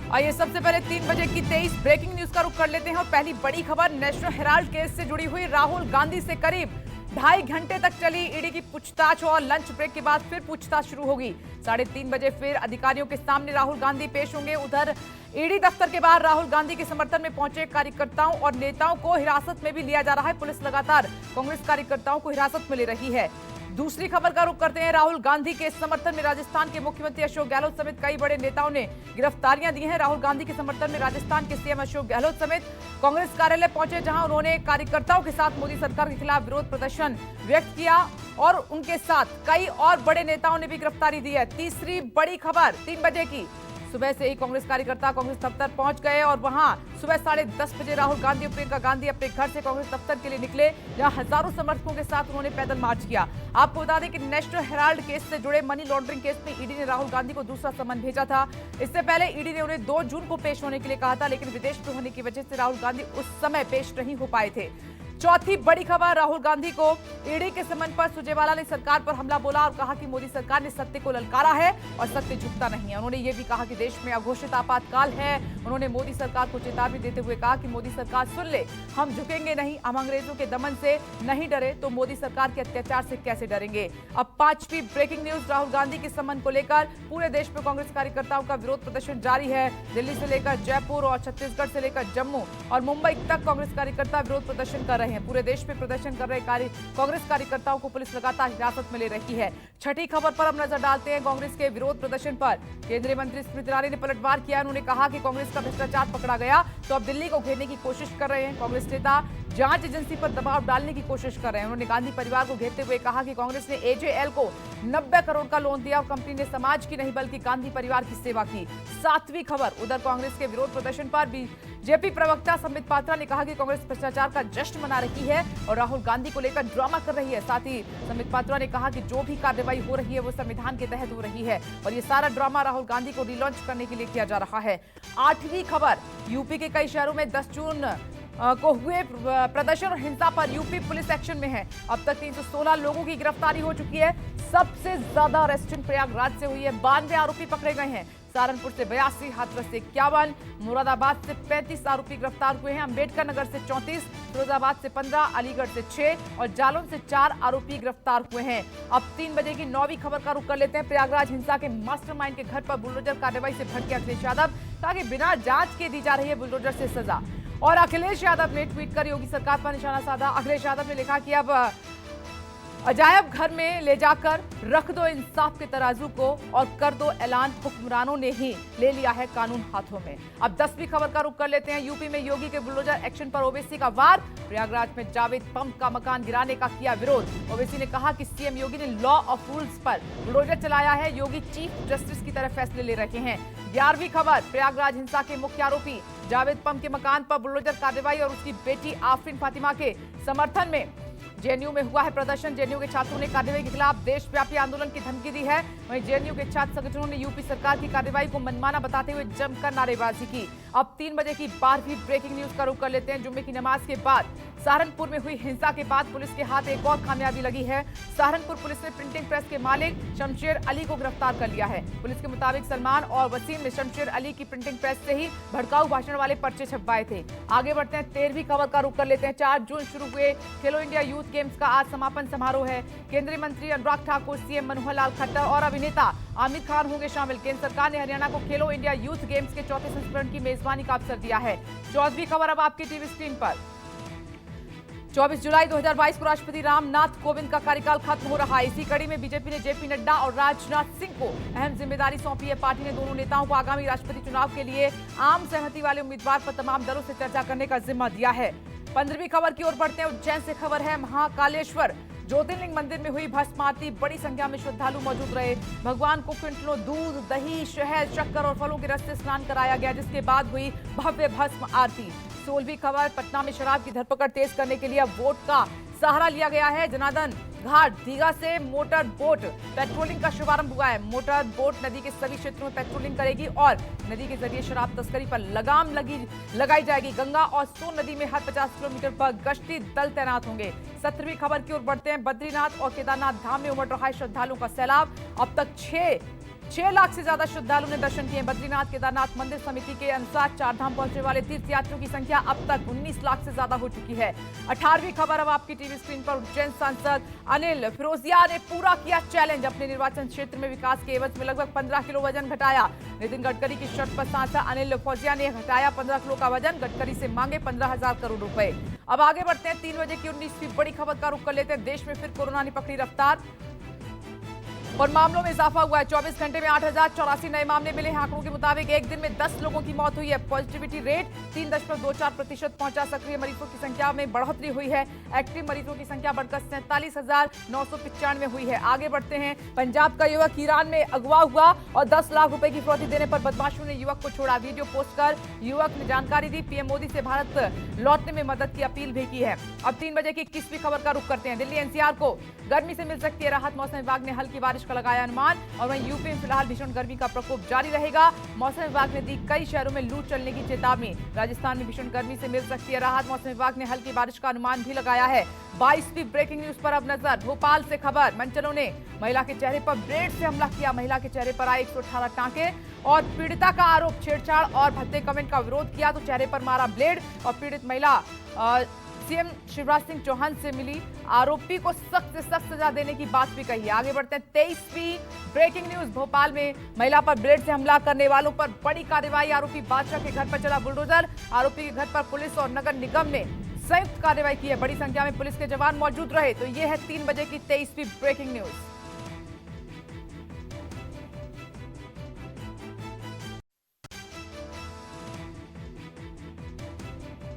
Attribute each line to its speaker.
Speaker 1: आइए सबसे पहले 3 बजे की 23 ब्रेकिंग न्यूज का रुख कर लेते हैं और पहली बड़ी खबर नेशनल हेराल्ड केस से जुड़ी हुई। राहुल गांधी से करीब 2.5 घंटे तक चली ईडी की पूछताछ और लंच ब्रेक के बाद फिर पूछताछ शुरू होगी। 3:30 बजे फिर अधिकारियों के सामने राहुल गांधी पेश होंगे। उधर ईडी दफ्तर के बाहर राहुल गांधी के समर्थन में पहुंचे कार्यकर्ताओं और नेताओं को हिरासत में भी लिया जा रहा है। पुलिस लगातार कांग्रेस कार्यकर्ताओं को हिरासत में ले रही है। दूसरी खबर का रुख करते हैं। राहुल गांधी के समर्थन में राजस्थान के मुख्यमंत्री अशोक गहलोत समेत कई बड़े नेताओं ने गिरफ्तारियां दी हैं। राहुल गांधी के समर्थन में राजस्थान के सीएम अशोक गहलोत समेत कांग्रेस कार्यालय पहुंचे, जहां उन्होंने कार्यकर्ताओं के साथ मोदी सरकार के खिलाफ विरोध प्रदर्शन व्यक्त किया और उनके साथ कई और बड़े नेताओं ने भी गिरफ्तारी दी है। तीसरी बड़ी खबर 3 बजे की। सुबह से ही कांग्रेस कार्यकर्ता कांग्रेस दफ्तर पहुंच गए और वहां सुबह 10:30 बजे राहुल गांधी और प्रियंका गांधी अपने घर से कांग्रेस दफ्तर के लिए निकले, जहां हजारों समर्थकों के साथ उन्होंने पैदल मार्च किया। आपको बता दें कि नेशनल हेराल्ड केस से जुड़े मनी लॉन्ड्रिंग केस में ईडी ने राहुल गांधी को दूसरा समन भेजा था। इससे पहले ईडी ने उन्हें 2 जून को पेश होने के लिए कहा था, लेकिन विदेश में होने की वजह से राहुल गांधी उस समय पेश नहीं हो पाए थे। चौथी बड़ी खबर, राहुल गांधी को ईडी के समन पर सुरजेवाला ने सरकार पर हमला बोला और कहा कि मोदी सरकार ने सत्य को ललकारा है और सत्य झुकता नहीं है। उन्होंने ये भी कहा कि देश में अघोषित आपातकाल है। उन्होंने मोदी सरकार को चेतावनी देते हुए कहा कि मोदी सरकार सुन ले, हम झुकेंगे नहीं, हम अंग्रेजों के दमन से नहीं डरे तो मोदी सरकार के अत्याचार से कैसे डरेंगे। अब 5वीं ब्रेकिंग न्यूज, राहुल गांधी के समन को लेकर पूरे देश में कांग्रेस कार्यकर्ताओं का विरोध प्रदर्शन जारी है। दिल्ली से लेकर जयपुर और छत्तीसगढ़ से लेकर जम्मू और मुंबई तक कांग्रेस कार्यकर्ता विरोध प्रदर्शन कर रहे हैं। पूरे देश में प्रदर्शन कर रहे कांग्रेस कार्यकर्ताओं को पुलिस लगातार हिरासत में ले रही है। छठी खबर पर हम नजर डालते हैं। कांग्रेस के विरोध प्रदर्शन पर केंद्रीय मंत्री स्मृति ईरानी ने पलटवार किया। उन्होंने कहा कि कांग्रेस का भ्रष्टाचार पकड़ा गया तो अब दिल्ली को घेरने की कोशिश कर रहे हैं। कांग्रेस नेता जांच एजेंसी पर दबाव डालने की कोशिश कर रहे हैं। उन्होंने गांधी परिवार को घेरते हुए कहा कि कांग्रेस ने एजेएल को 90 करोड़ का लोन दिया और कंपनी ने समाज की नहीं बल्कि गांधी परिवार की सेवा की। 7वीं खबर, उधर कांग्रेस के विरोध प्रदर्शन पर बीजेपी प्रवक्ता संबित पात्रा ने कहा कि कांग्रेस भ्रष्टाचार का जश्न मना रही है और राहुल गांधी को लेकर ड्रामा कर रही है। साथ ही संबित पात्रा ने कहा कि जो भी कार्रवाई हो रही है वो संविधान के तहत हो रही है और ये सारा ड्रामा राहुल गांधी को रिलॉन्च करने के लिए किया जा रहा है। 8वीं खबर, यूपी के कई शहरों में 10 जून को हुए प्रदर्शन और हिंसा पर यूपी पुलिस एक्शन में है। अब तक 316 लोगों की गिरफ्तारी हो चुकी है। सबसे ज्यादा अरेस्टिंग प्रयागराज से हुई है, 92 आरोपी पकड़े गए हैं। सहारनपुर से 82, हाथरस से 51, मुरादाबाद से 35 आरोपी गिरफ्तार हुए हैं। अंबेडकर नगर से 34, फिरोजाबाद से 15, अलीगढ़ से 6 और जालौन से 4 आरोपी गिरफ्तार हुए हैं। अब 3 बजे की 9वीं खबर का रुख कर लेते हैं। प्रयागराज हिंसा के मास्टरमाइंड के घर पर बुलडोजर कार्रवाई से भड़के अखिलेश यादव, कहा कि बिना जांच के दी जा रही है बुलडोजर से सजा। और अखिलेश यादव ने ट्वीट कर योगी सरकार पर निशाना साधा। अखिलेश यादव ने लिखा कि अब अजायब घर में ले जाकर रख दो इंसाफ के तराजू को और कर दो ऐलान, हुक्मरानों ने ही ले लिया है कानून हाथों में। अब 10वीं खबर का रुख कर लेते हैं। यूपी में योगी के बुलडोजर एक्शन पर ओवैसी का वार। प्रयागराज में जावेद पंप का मकान गिराने का किया विरोध। ओवैसी ने कहा कि सीएम योगी ने लॉ ऑफ रूल्स पर बुलडोजर चलाया है। योगी चीफ जस्टिस की तरह फैसले ले रहे हैं। 11वीं खबर, प्रयागराज हिंसा के मुख्य आरोपी जावेद पंप के मकान पर बुलडोजर कार्रवाई और उसकी बेटी आफरीन फातिमा के समर्थन में जेएनयू में हुआ है प्रदर्शन। जेएनयू के छात्रों ने कार्रवाई के खिलाफ देशव्यापी आंदोलन की धमकी दी है। वहीं जेएनयू के छात्र संगठनों ने यूपी सरकार की कार्रवाई को मनमाना बताते हुए जमकर नारेबाजी की। अब 3 बजे की 12वीं ब्रेकिंग न्यूज का रुख कर लेते हैं। जुम्मे की नमाज के बाद सहारनपुर में हुई हिंसा के बाद पुलिस के हाथ एक और कामयाबी लगी है। सहारनपुर पुलिस ने प्रिंटिंग प्रेस के मालिक शमशेर अली को गिरफ्तार कर लिया है। पुलिस के मुताबिक सलमान और वसीम ने शमशेर अली की प्रिंटिंग प्रेस से ही भड़काऊ भाषण वाले पर्चे छपवाए थे। आगे बढ़ते हैं, 13वीं खबर का रुख कर लेते हैं। 4 जून शुरू हुए खेलो इंडिया यूथ गेम्स का आज समापन समारोह है। केंद्रीय मंत्री अनुराग ठाकुर, सीएम मनोहर लाल खट्टर और अभिनेता आमिर खान होंगे शामिल। केंद्र सरकार ने हरियाणा को खेलो इंडिया यूथ गेम्स के 4थे संस्करण की मेजबानी का अवसर दिया है। 14वीं खबर अब आपके टीवी स्क्रीन पर। 24 जुलाई 2022 को राष्ट्रपति रामनाथ कोविंद का कार्यकाल खत्म हो रहा है। इसी कड़ी में बीजेपी ने जेपी नड्डा और राजनाथ सिंह को अहम जिम्मेदारी सौंपी है। पार्टी ने दोनों नेताओं को आगामी राष्ट्रपति चुनाव के लिए आम सहमति वाले उम्मीदवार पर तमाम दलों से चर्चा करने का जिम्मा दिया है। 15वीं खबर की ओर बढ़ते हैं। उज्जैन से खबर है। महाकालेश्वर ज्योतिर्लिंग मंदिर में हुई भस्म आरती, बड़ी संख्या में श्रद्धालु मौजूद रहे। भगवान को क्विंटलों दूध, दही, शहद, शक्कर और फलों के रस से स्नान कराया गया, जिसके बाद हुई भव्य भस्म आरती। 16वीं खबर, पटना में शराब की धरपकड़ तेज करने के लिए अब वोट का सहारा लिया गया है। जनार्दन घाट दीघा से मोटर बोट पेट्रोलिंग का शुभारंभ हुआ है। मोटर बोट नदी के सभी क्षेत्रों में पेट्रोलिंग करेगी और नदी के जरिए शराब तस्करी पर लगाम लगाई जाएगी। गंगा और सोन नदी में हर 50 किलोमीटर पर गश्ती दल तैनात होंगे। 17वीं खबर की ओर बढ़ते हैं। बद्रीनाथ और केदारनाथ धाम में उमड़ रहा है श्रद्धालुओं का सैलाब। अब तक 6 6 लाख से ज्यादा श्रद्धालुओं ने दर्शन किए। बद्रीनाथ केदारनाथ मंदिर समिति के अनुसार चारधाम पहुंचने वाले तीर्थयात्रियों की संख्या अब तक 19 लाख से ज्यादा हो चुकी है। 18वीं खबर अब आपकी टीवी स्क्रीन पर। उज्जैन सांसद अनिल फिरोजिया ने पूरा किया चैलेंज। अपने निर्वाचन क्षेत्र में विकास के एवज में लगभग 15 किलो वजन घटाया। नितिन गडकरी की शर्त पर सांसद अनिल फिरोजिया ने घटाया 15 किलो का वजन। गडकरी से मांगे 15,000 करोड़ रुपए। अब आगे बढ़ते हैं 3 बजे की 19वीं बड़ी खबर का रुख कर लेते हैं। देश में फिर कोरोना ने पकड़ी रफ्तार और मामलों में इजाफा हुआ है। 24 घंटे में 8,084 नए मामले मिले हैं। आंकड़ों के मुताबिक एक दिन में 10 लोगों की मौत हुई है। पॉजिटिविटी रेट 3.24% पहुंचा। सक्रिय मरीजों की संख्या में बढ़ोतरी हुई है। एक्टिव मरीजों की संख्या बढ़कर 47,995 हुई है। आगे बढ़ते हैं। पंजाब का युवक ईरान में अगवा हुआ और 10 लाख रुपए की फिरौती देने पर बदमाशों ने युवक को छोड़ा। वीडियो पोस्ट कर युवक ने जानकारी दी। पीएम मोदी से भारत लौटने में मदद की अपील भी की है। अब 3 बजे की 21वीं खबर का रुख करते हैं। दिल्ली एनसीआर को गर्मी से मिल सकती है राहत। मौसम विभाग ने हल्की बारिश का लगाया अनुमान। और वहीं यूपी में फिलहाल भीषण गर्मी का प्रकोप जारी रहेगा। मौसम विभाग ने दी कई शहरों में लू चलने की चेतावनी। राजस्थान में भीषण गर्मी से मिल सकती है राहत। मौसम विभाग ने हल्की बारिश का अनुमान भी लगाया है। 22वीं ब्रेकिंग न्यूज पर अब नजर। भोपाल से खबर। मनचलों ने महिला के चेहरे पर ब्लेड से हमला किया। महिला के चेहरे पर आए 118 टांके और पीड़िता का आरोप छेड़छाड़ और भद्दे कमेंट का विरोध किया तो चेहरे पर मारा ब्लेड। और पीड़ित महिला सीएम शिवराज सिंह चौहान से मिली। आरोपी को सख्त से सख्त सजा देने की बात भी कही है। आगे बढ़ते हैं 23वीं ब्रेकिंग न्यूज। भोपाल में महिला पर ब्लेड से हमला करने वालों पर बड़ी कार्रवाई। आरोपी बादशाह के घर पर चला बुलडोजर। आरोपी के घर पर पुलिस और नगर निगम ने संयुक्त कार्रवाई की है। बड़ी संख्या में पुलिस के जवान मौजूद रहे। तो ये है 3 बजे की 23वीं ब्रेकिंग न्यूज।